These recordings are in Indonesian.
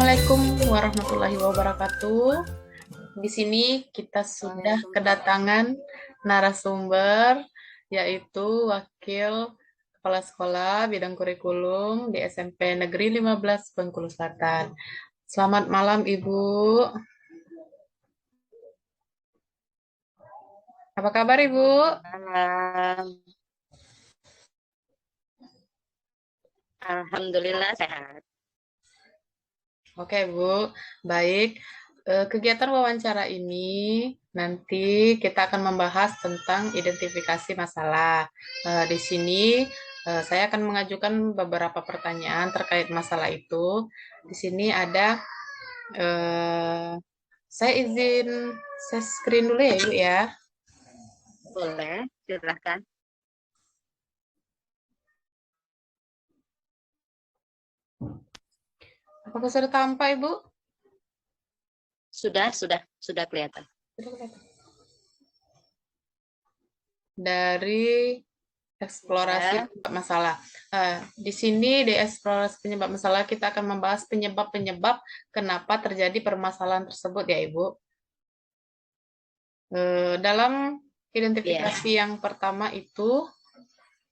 Assalamualaikum warahmatullahi wabarakatuh. Di sini kita sudah kedatangan narasumber, yaitu Wakil Kepala Sekolah Bidang Kurikulum di SMP Negeri 15 Bengkulu Selatan. Selamat malam, Ibu. Apa kabar, Ibu? Alhamdulillah sehat. Oke, Bu. Baik. Kegiatan wawancara ini nanti kita akan membahas tentang identifikasi masalah. Di sini saya akan mengajukan beberapa pertanyaan terkait masalah itu. Di sini ada, saya izin share screen dulu ya, Ibu ya. Boleh, silahkan. Apakah sudah tampak, Ibu? Sudah kelihatan. Sudah kelihatan. Dari eksplorasi masalah. Di sini di eksplorasi penyebab masalah kita akan membahas penyebab-penyebab kenapa terjadi permasalahan tersebut ya Ibu. Dalam identifikasi yang pertama itu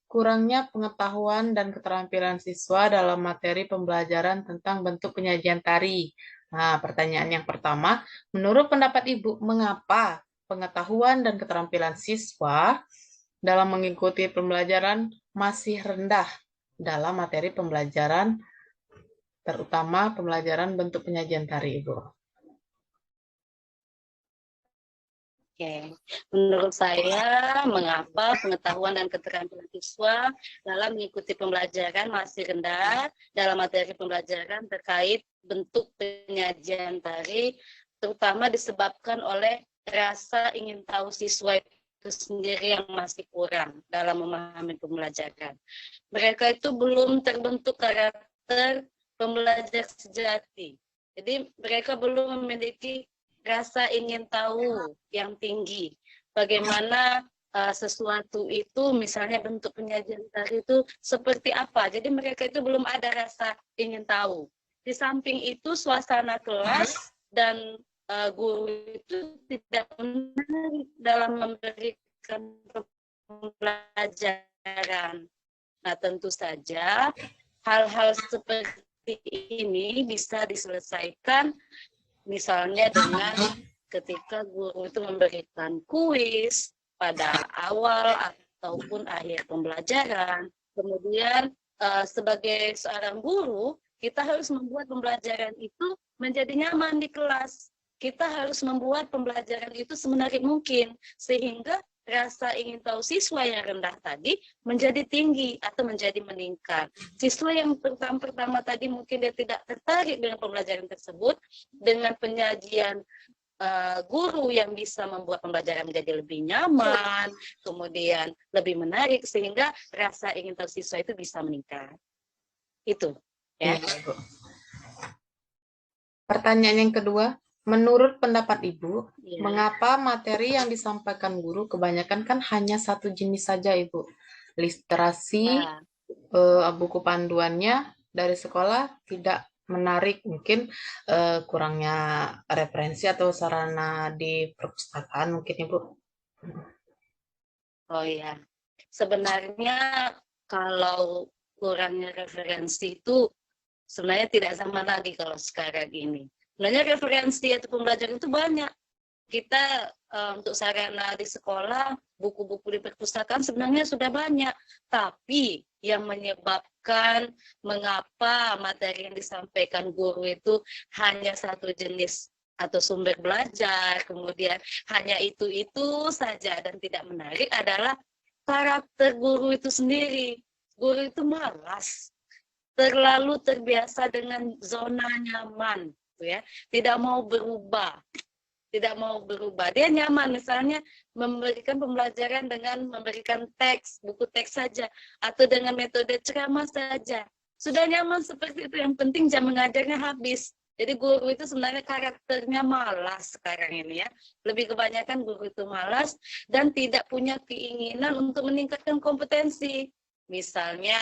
kurangnya pengetahuan dan keterampilan siswa dalam materi pembelajaran tentang bentuk penyajian tari. Nah, pertanyaan yang pertama, menurut pendapat Ibu, mengapa pengetahuan dan keterampilan siswa dalam mengikuti pembelajaran masih rendah dalam materi pembelajaran, terutama pembelajaran bentuk penyajian tari, Ibu? Oke, menurut saya mengapa pengetahuan dan keterampilan siswa dalam mengikuti pembelajaran masih rendah dalam materi pembelajaran terkait bentuk penyajian tari, terutama disebabkan oleh rasa ingin tahu siswa itu sendiri yang masih kurang dalam memahami pembelajaran. Mereka itu belum terbentuk karakter pembelajar sejati. Jadi mereka belum memiliki rasa ingin tahu yang tinggi. Bagaimana sesuatu itu, misalnya bentuk penyajian tari itu seperti apa. Jadi mereka itu belum ada rasa ingin tahu. Di samping itu suasana kelas dan guru itu tidak menarik dalam memberikan pembelajaran. Nah, tentu saja hal-hal seperti ini bisa diselesaikan misalnya dengan ketika guru itu memberikan kuis pada awal ataupun akhir pembelajaran. Kemudian sebagai seorang guru, kita harus membuat pembelajaran itu menjadi nyaman di kelas. Kita harus membuat pembelajaran itu semenarik mungkin, sehingga rasa ingin tahu siswa yang rendah tadi menjadi tinggi atau menjadi meningkat. Siswa yang pertama tadi mungkin dia tidak tertarik dengan pembelajaran tersebut, dengan penyajian guru yang bisa membuat pembelajaran menjadi lebih nyaman, kemudian lebih menarik, sehingga rasa ingin tahu siswa itu bisa meningkat. Itu. Ya. Pertanyaan yang kedua, menurut pendapat Ibu, mengapa materi yang disampaikan guru kebanyakan kan hanya satu jenis saja, Ibu? Literasi, buku panduannya dari sekolah tidak menarik, mungkin kurangnya referensi atau sarana di perpustakaan mungkin, Ibu. Oh iya, sebenarnya kalau kurangnya referensi itu sebenarnya tidak sama lagi kalau sekarang ini. Sebenarnya referensi atau pembelajaran itu banyak. Kita untuk sarana di sekolah, buku-buku di perpustakaan sebenarnya sudah banyak. Tapi yang menyebabkan mengapa materi yang disampaikan guru itu hanya satu jenis atau sumber belajar, kemudian hanya itu saja dan tidak menarik adalah karakter guru itu sendiri. Guru itu malas, terlalu terbiasa dengan zona nyaman, ya, tidak mau berubah. Dia nyaman misalnya memberikan pembelajaran dengan memberikan teks, buku teks saja, atau dengan metode ceramah saja. Sudah nyaman seperti itu, yang penting jam mengajarnya habis. Jadi guru itu sebenarnya karakternya malas sekarang ini ya. Lebih kebanyakan guru itu malas dan tidak punya keinginan untuk meningkatkan kompetensi. Misalnya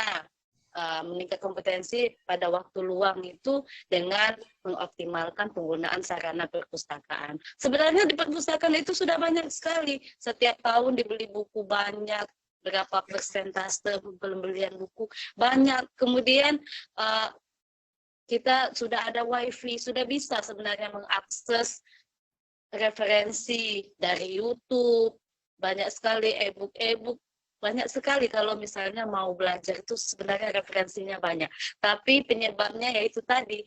meningkat kompetensi pada waktu luang itu dengan mengoptimalkan penggunaan sarana perpustakaan. Sebenarnya di perpustakaan itu sudah banyak sekali. Setiap tahun dibeli buku banyak, berapa persentase pembelian buku banyak. Kemudian kita sudah ada wifi, sudah bisa sebenarnya mengakses referensi dari YouTube, banyak sekali e-book, banyak sekali kalau misalnya mau belajar itu sebenarnya referensinya banyak. Tapi penyebabnya yaitu tadi,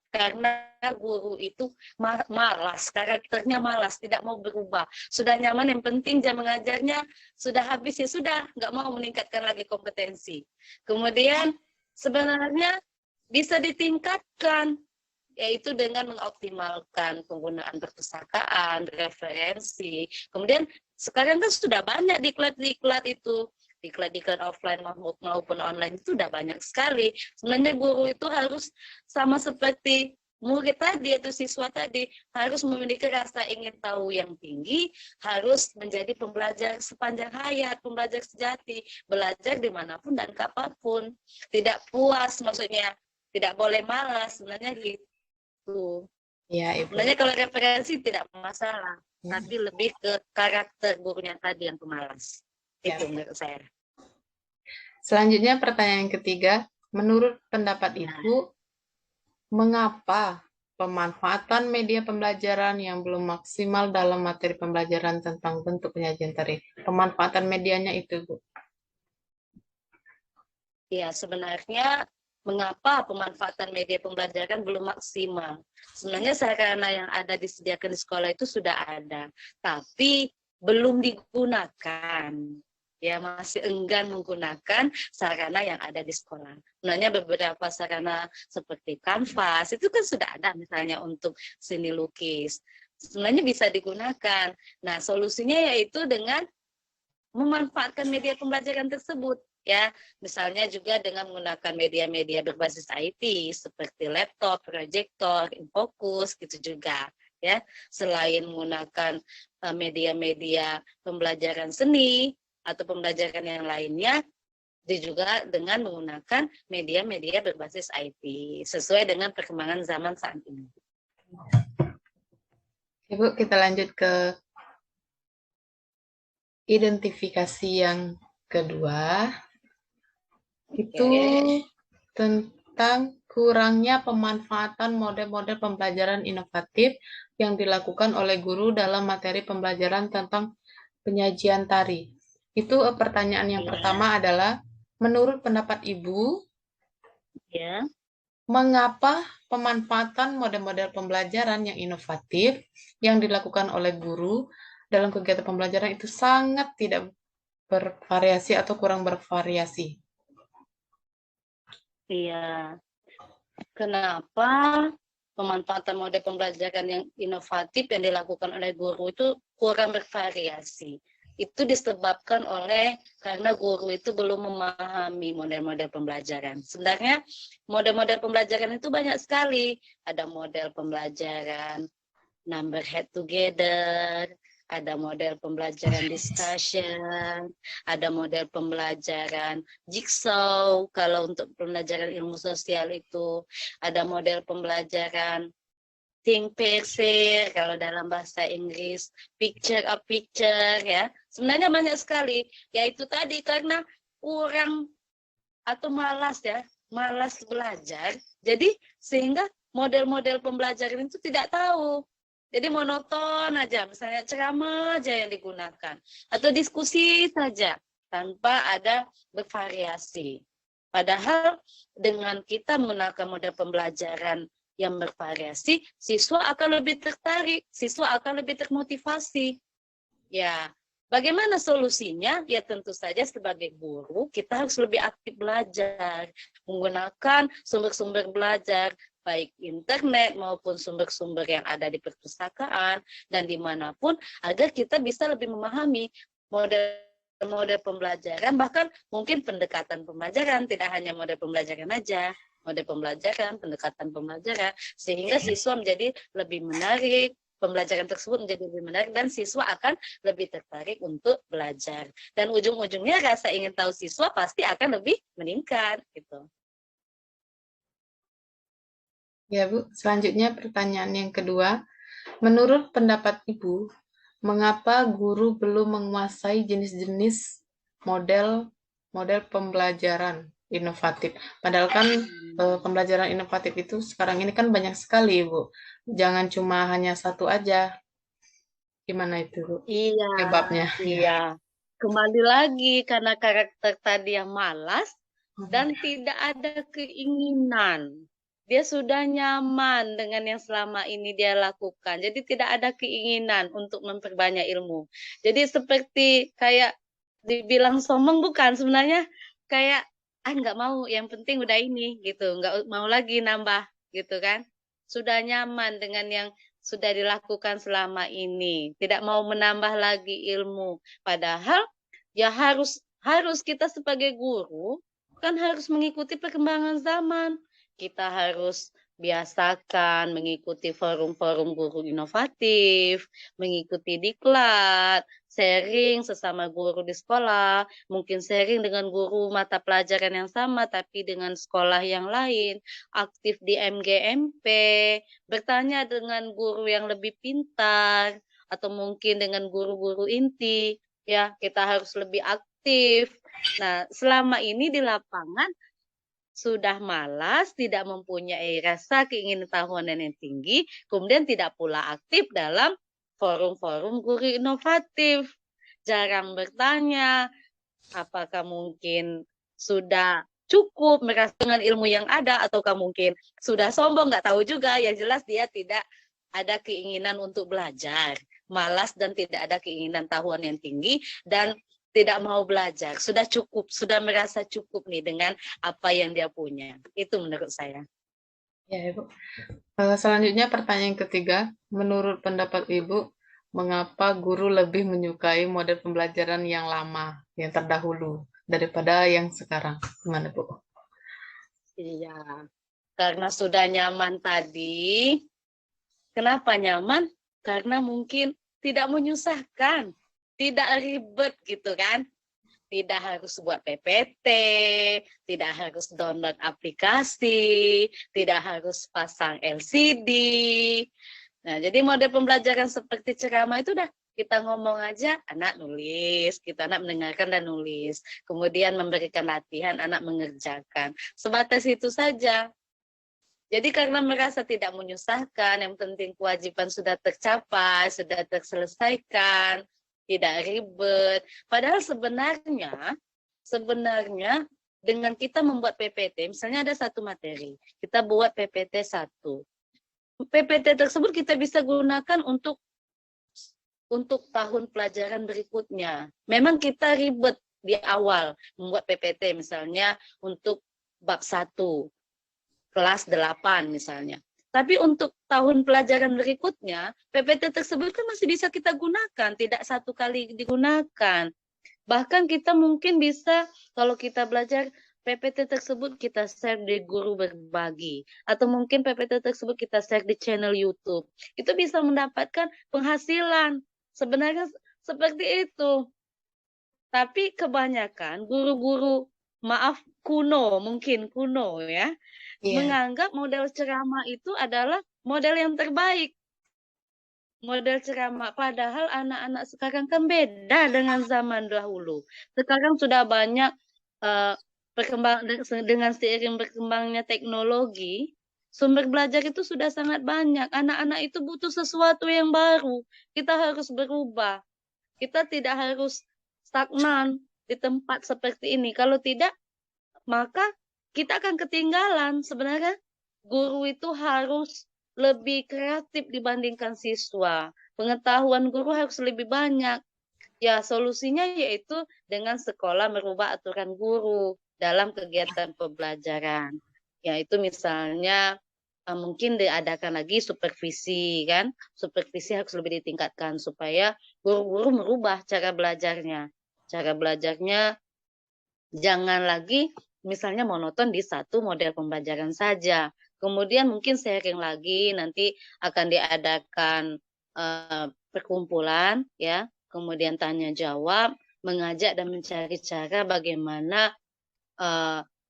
karena guru itu malas, karakternya malas, tidak mau berubah. Sudah nyaman, yang penting jam mengajarnya sudah habis, ya sudah, nggak mau meningkatkan lagi kompetensi. Kemudian sebenarnya bisa ditingkatkan, yaitu dengan mengoptimalkan penggunaan perpustakaan, referensi. Kemudian sekarang kan sudah banyak diklat-diklat itu, diklat-diklat offline maupun online itu sudah banyak sekali. Sebenarnya guru itu harus sama seperti murid tadi atau siswa tadi, harus memiliki rasa ingin tahu yang tinggi, harus menjadi pembelajar sepanjang hayat, pembelajar sejati, belajar dimanapun dan kapanpun. Tidak puas, maksudnya tidak boleh malas, sebenarnya gitu. Ya, Ibu. Sebenarnya kalau referensi tidak masalah, tapi lebih ke karakter gurunya tadi yang pemalas. Itu menurut saya. Selanjutnya pertanyaan ketiga, menurut pendapat Ibu, mengapa pemanfaatan media pembelajaran yang belum maksimal dalam materi pembelajaran tentang bentuk penyajian tari? Pemanfaatan medianya itu, Bu. Ya, sebenarnya mengapa pemanfaatan media pembelajaran belum maksimal? Sebenarnya sarana yang ada disediakan di sekolah itu sudah ada, tapi belum digunakan. Ya, masih enggan menggunakan sarana yang ada di sekolah. Sebenarnya beberapa sarana seperti kanvas itu kan sudah ada, misalnya untuk seni lukis. Sebenarnya bisa digunakan. Nah, solusinya yaitu dengan memanfaatkan media pembelajaran tersebut. Ya, misalnya juga dengan menggunakan media-media berbasis IT seperti laptop, proyektor, infocus, gitu juga. Ya, selain menggunakan media-media pembelajaran seni atau pembelajaran yang lainnya, juga dengan menggunakan media-media berbasis IT sesuai dengan perkembangan zaman saat ini. Ibu, kita lanjut ke identifikasi yang kedua. Itu tentang kurangnya pemanfaatan model-model pembelajaran inovatif yang dilakukan oleh guru dalam materi pembelajaran tentang penyajian tari. Itu pertanyaan yang pertama adalah, menurut pendapat Ibu, mengapa pemanfaatan model-model pembelajaran yang inovatif yang dilakukan oleh guru dalam kegiatan pembelajaran itu sangat tidak bervariasi atau kurang bervariasi? Iya. Kenapa pemanfaatan model pembelajaran yang inovatif yang dilakukan oleh guru itu kurang bervariasi? Itu disebabkan karena guru itu belum memahami model-model pembelajaran. Sebenarnya model-model pembelajaran itu banyak sekali. Ada model pembelajaran number head together, ada model pembelajaran discussion, ada model pembelajaran jigsaw kalau untuk pembelajaran ilmu sosial itu, ada model pembelajaran think picture kalau dalam bahasa Inggris, picture of picture, ya. Sebenarnya banyak sekali, yaitu tadi karena kurang atau malas, ya, malas belajar, jadi sehingga model-model pembelajaran itu tidak tahu. Jadi monoton aja, misalnya ceramah aja yang digunakan, atau diskusi saja, tanpa ada bervariasi. Padahal dengan kita menggunakan model pembelajaran yang bervariasi, siswa akan lebih tertarik, siswa akan lebih termotivasi. Ya, bagaimana solusinya? Ya tentu saja sebagai guru, kita harus lebih aktif belajar, menggunakan sumber-sumber belajar, baik internet maupun sumber-sumber yang ada di perpustakaan dan dimanapun, agar kita bisa lebih memahami model pembelajaran, bahkan mungkin pendekatan pembelajaran, tidak hanya model pembelajaran aja, model pembelajaran, pendekatan pembelajaran, sehingga siswa menjadi lebih menarik, pembelajaran tersebut menjadi lebih menarik, dan siswa akan lebih tertarik untuk belajar. Dan ujung-ujungnya rasa ingin tahu siswa pasti akan lebih meningkat, gitu. Ya, Bu. Selanjutnya pertanyaan yang kedua. Menurut pendapat Ibu, mengapa guru belum menguasai jenis-jenis model model pembelajaran inovatif? Padahal kan pembelajaran inovatif itu sekarang ini kan banyak sekali, Ibu. Jangan cuma hanya satu aja. Gimana itu, Bu? Iya, Penyebabnya, ya. iya. Kembali lagi karena karakter tadi yang malas dan tidak ada keinginan. Dia sudah nyaman dengan yang selama ini dia lakukan. Jadi tidak ada keinginan untuk memperbanyak ilmu. Jadi seperti kayak dibilang sombong bukan sebenarnya kayak nggak mau, yang penting udah ini gitu, nggak mau lagi nambah gitu kan. Sudah nyaman dengan yang sudah dilakukan selama ini, tidak mau menambah lagi ilmu. Padahal ya harus harus kita sebagai guru kan harus mengikuti perkembangan zaman. Kita harus biasakan mengikuti forum-forum guru inovatif, mengikuti diklat, sharing sesama guru di sekolah, mungkin sharing dengan guru mata pelajaran yang sama tapi dengan sekolah yang lain, aktif di MGMP, bertanya dengan guru yang lebih pintar, atau mungkin dengan guru-guru inti, ya kita harus lebih aktif. Nah, selama ini di lapangan sudah malas, tidak mempunyai rasa keingintahuan yang tinggi, kemudian tidak pula aktif dalam forum-forum guru inovatif. Jarang bertanya, apakah mungkin sudah cukup merasa dengan ilmu yang ada, ataukah mungkin sudah sombong, nggak tahu juga. Yang jelas dia tidak ada keinginan untuk belajar, malas dan tidak ada keinginan tahuan yang tinggi, dan tidak mau belajar, sudah cukup, sudah merasa cukup nih dengan apa yang dia punya. Itu menurut saya. Ya, Ibu. Selanjutnya pertanyaan ketiga. Menurut pendapat Ibu, mengapa guru lebih menyukai model pembelajaran yang lama, yang terdahulu, daripada yang sekarang? Gimana, Bu? Iya, karena sudah nyaman tadi. Kenapa nyaman? Karena mungkin tidak menyusahkan, tidak ribet gitu kan. Tidak harus buat PPT, tidak harus download aplikasi, tidak harus pasang LCD. Nah, jadi model pembelajaran seperti ceramah itu udah kita ngomong aja, anak nulis, kita anak mendengarkan dan nulis. Kemudian memberikan latihan, anak mengerjakan. Sebatas itu saja. Jadi karena merasa tidak menyusahkan, yang penting kewajiban sudah tercapai, sudah terselesaikan, tidak ribet. Padahal sebenarnya dengan kita membuat PPT, misalnya ada satu materi, kita buat PPT 1. PPT tersebut kita bisa gunakan untuk tahun pelajaran berikutnya. Memang kita ribet di awal membuat PPT, misalnya untuk bab 1, kelas 8 misalnya. Tapi untuk tahun pelajaran berikutnya, PPT tersebut kan masih bisa kita gunakan, tidak satu kali digunakan. Bahkan kita mungkin bisa, kalau kita belajar PPT tersebut kita share di guru berbagi, atau mungkin PPT tersebut kita share di channel YouTube. Itu bisa mendapatkan penghasilan. Sebenarnya seperti itu. Tapi kebanyakan guru-guru, maaf, mungkin kuno ya, Iya. menganggap model ceramah itu adalah model yang terbaik. Model ceramah, padahal anak-anak sekarang kan beda dengan zaman dahulu. Sekarang sudah banyak dengan seiring berkembangnya teknologi, sumber belajar itu sudah sangat banyak. Anak-anak itu butuh sesuatu yang baru. Kita harus berubah. Kita tidak harus stagnan di tempat seperti ini. Kalau tidak, maka kita akan ketinggalan. Sebenarnya guru itu harus lebih kreatif dibandingkan siswa. Pengetahuan guru harus lebih banyak. Ya, solusinya yaitu dengan sekolah merubah aturan guru dalam kegiatan pembelajaran. Yaitu misalnya mungkin diadakan lagi supervisi kan. Supervisi harus lebih ditingkatkan supaya guru-guru merubah cara belajarnya. Cara belajarnya jangan lagi misalnya monoton di satu model pembelajaran saja. Kemudian mungkin sharing lagi, nanti akan diadakan perkumpulan ya, kemudian tanya jawab, mengajak dan mencari cara bagaimana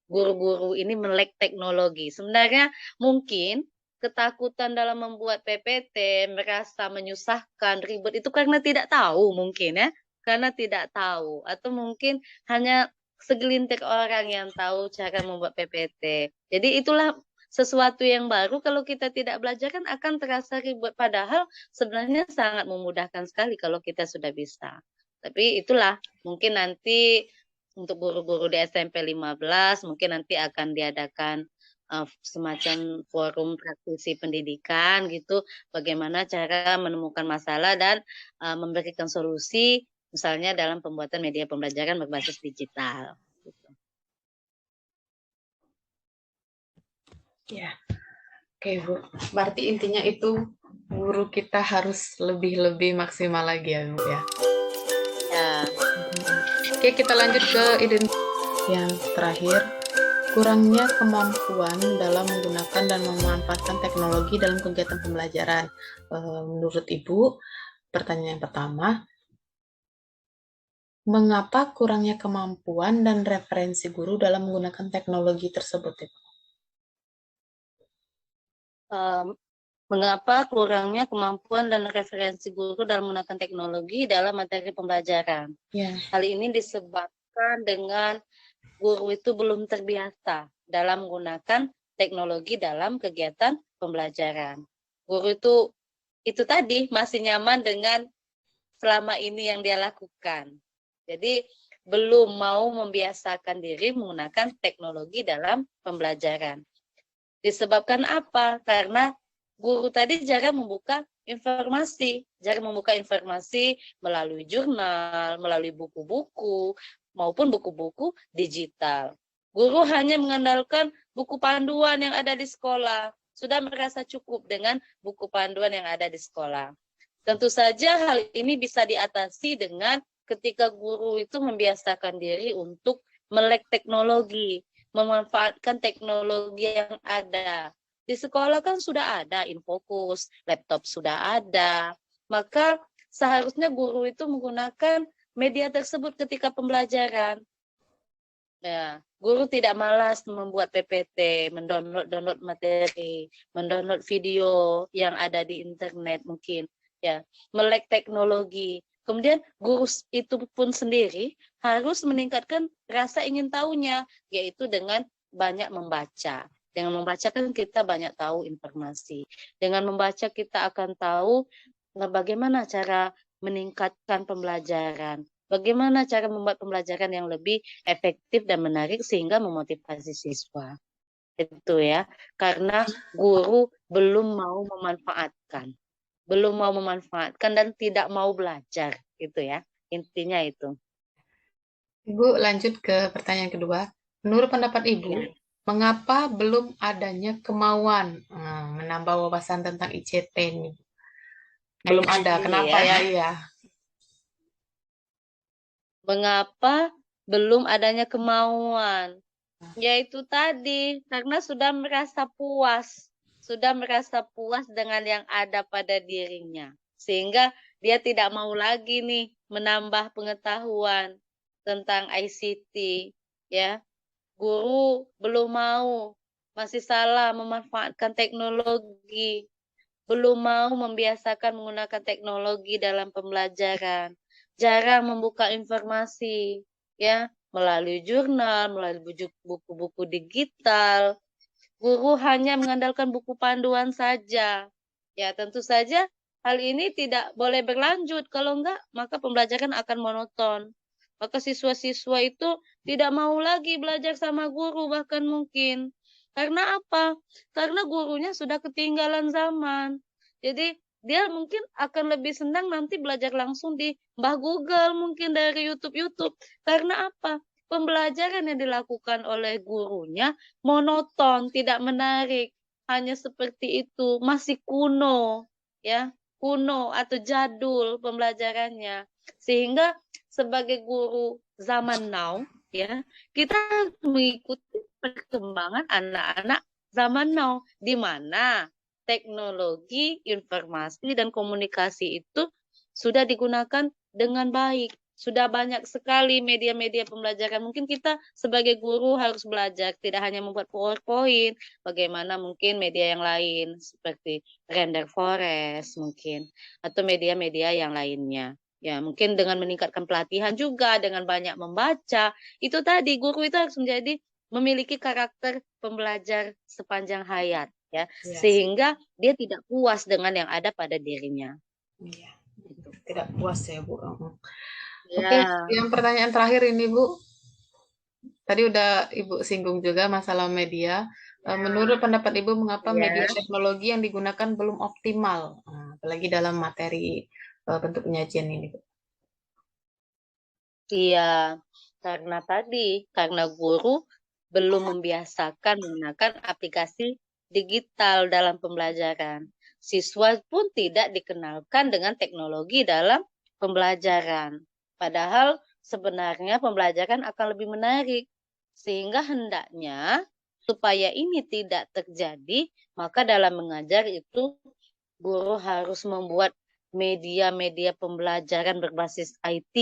guru-guru ini melek teknologi. Sebenarnya mungkin ketakutan dalam membuat PPT, merasa menyusahkan, ribet itu karena tidak tahu mungkin ya, karena tidak tahu atau mungkin hanya segelintir orang yang tahu cara membuat PPT. Jadi itulah sesuatu yang baru kalau kita tidak belajar kan akan terasa ribet padahal sebenarnya sangat memudahkan sekali kalau kita sudah bisa. Tapi itulah mungkin nanti untuk guru-guru di SMP 15 mungkin nanti akan diadakan semacam forum praktisi pendidikan gitu, bagaimana cara menemukan masalah dan memberikan solusi, misalnya dalam pembuatan media pembelajaran berbasis digital. Gitu. Ya, oke Bu. Berarti intinya itu guru kita harus lebih maksimal lagi ya Bu ya. Ya. Oke, kita lanjut ke yang terakhir. Kurangnya kemampuan dalam menggunakan dan memanfaatkan teknologi dalam kegiatan pembelajaran. Menurut Ibu, pertanyaan yang pertama, mengapa kurangnya kemampuan dan referensi guru dalam menggunakan teknologi tersebut, Ibu? Mengapa kurangnya kemampuan dan referensi guru dalam menggunakan teknologi dalam materi pembelajaran? Ya. Hal ini disebabkan dengan guru itu belum terbiasa dalam menggunakan teknologi dalam kegiatan pembelajaran. Guru itu tadi masih nyaman dengan selama ini yang dia lakukan. Jadi belum mau membiasakan diri menggunakan teknologi dalam pembelajaran. Disebabkan apa? Karena guru tadi jarang membuka informasi melalui jurnal, melalui buku-buku, maupun buku-buku digital. Guru hanya mengandalkan buku panduan yang ada di sekolah. Sudah merasa cukup dengan buku panduan yang ada di sekolah. Tentu saja hal ini bisa diatasi dengan ketika guru itu membiasakan diri untuk melek teknologi, memanfaatkan teknologi yang ada. Di sekolah kan sudah ada Infocus, laptop sudah ada. Maka seharusnya guru itu menggunakan media tersebut ketika pembelajaran. Ya, guru tidak malas membuat PPT, mendownload materi, mendownload video yang ada di internet mungkin, ya, melek teknologi. Kemudian guru itu pun sendiri harus meningkatkan rasa ingin tahunya, yaitu dengan banyak membaca. Dengan membaca kan kita banyak tahu informasi. Dengan membaca kita akan tahu bagaimana cara meningkatkan pembelajaran. Bagaimana cara membuat pembelajaran yang lebih efektif dan menarik sehingga memotivasi siswa. Itu ya, karena guru belum mau memanfaatkan. Belum mau memanfaatkan dan tidak mau belajar, gitu ya. Intinya itu. Ibu lanjut ke pertanyaan kedua. Menurut pendapat Ibu, mengapa belum adanya kemauan menambah wawasan tentang ICT ini? Belum ada, kenapa ya? Iya. Mengapa belum adanya kemauan? Yaitu tadi, karena sudah merasa puas dengan yang ada pada dirinya. Sehingga dia tidak mau lagi nih menambah pengetahuan tentang ICT, ya. Guru belum mau, masih salah memanfaatkan teknologi, belum mau membiasakan menggunakan teknologi dalam pembelajaran, jarang membuka informasi, ya, melalui jurnal, melalui buku-buku digital. Guru hanya mengandalkan buku panduan saja. Ya, tentu saja hal ini tidak boleh berlanjut. Kalau enggak, maka pembelajaran akan monoton. Maka siswa-siswa itu tidak mau lagi belajar sama guru bahkan mungkin. Karena apa? Karena gurunya sudah ketinggalan zaman. Jadi dia mungkin akan lebih senang nanti belajar langsung di Mbah Google, mungkin dari YouTube. Karena apa? Pembelajaran yang dilakukan oleh gurunya monoton, tidak menarik, hanya seperti itu, masih kuno, ya, kuno atau jadul pembelajarannya. Sehingga sebagai guru zaman now, ya, kita mengikuti perkembangan anak-anak zaman now, di mana teknologi, informasi, dan komunikasi itu sudah digunakan dengan baik. Sudah banyak sekali media-media pembelajaran. Mungkin kita sebagai guru harus belajar tidak hanya membuat PowerPoint, bagaimana mungkin media yang lain seperti Render Forest mungkin atau media-media yang lainnya. Ya, mungkin dengan meningkatkan pelatihan juga, dengan banyak membaca. Itu tadi guru itu harus memiliki karakter pembelajar sepanjang hayat ya, sehingga dia tidak puas dengan yang ada pada dirinya. Iya, tidak puas ya Bu. Ya. Oke, yang pertanyaan terakhir ini Bu. Tadi udah Ibu singgung juga masalah media. Menurut pendapat Ibu, mengapa media teknologi yang digunakan belum optimal, apalagi dalam materi bentuk penyajian ini, Bu? Iya, karena guru belum membiasakan menggunakan aplikasi digital dalam pembelajaran. Siswa pun tidak dikenalkan dengan teknologi dalam pembelajaran. Padahal sebenarnya pembelajaran akan lebih menarik. Sehingga hendaknya supaya ini tidak terjadi, maka dalam mengajar itu guru harus membuat media-media pembelajaran berbasis IT,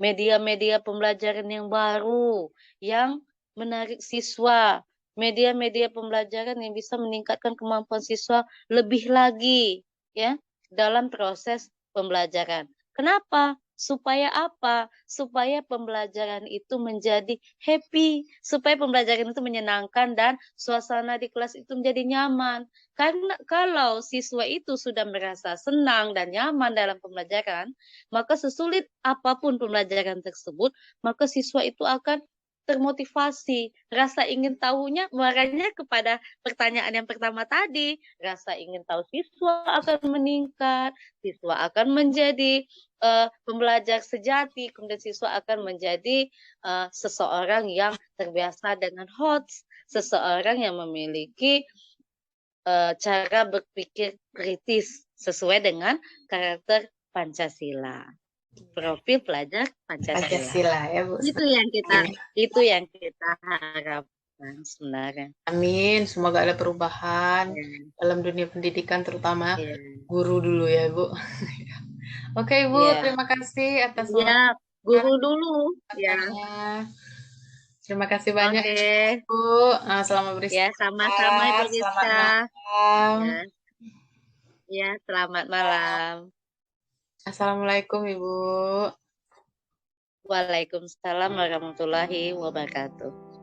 media-media pembelajaran yang baru, yang menarik siswa, media-media pembelajaran yang bisa meningkatkan kemampuan siswa lebih lagi, ya, dalam proses pembelajaran. Kenapa? Supaya apa? Supaya pembelajaran itu menjadi happy, supaya pembelajaran itu menyenangkan dan suasana di kelas itu menjadi nyaman. Karena kalau siswa itu sudah merasa senang dan nyaman dalam pembelajaran, maka sesulit apapun pembelajaran tersebut, maka siswa itu akan termotivasi. Rasa ingin tahunya makanya kepada pertanyaan yang pertama tadi, rasa ingin tahu siswa akan meningkat, siswa akan menjadi pembelajar sejati, kemudian siswa akan menjadi seseorang yang terbiasa dengan HOTS, seseorang yang memiliki cara berpikir kritis sesuai dengan karakter Pancasila. Profil pelajar Pancasila ya Bu. Itu yang kita harapkan sebenarnya. Amin, semoga ada perubahan dalam dunia pendidikan, terutama guru dulu ya Bu. Oke Bu, terima kasih atas waktunya. Guru dulu. Terima kasih banyak Bu. Selamat beristirahat. Sama-sama Ibu Rizka. Selamat malam. Selamat malam. Assalamualaikum Ibu. Waalaikumsalam warahmatullahi wabarakatuh.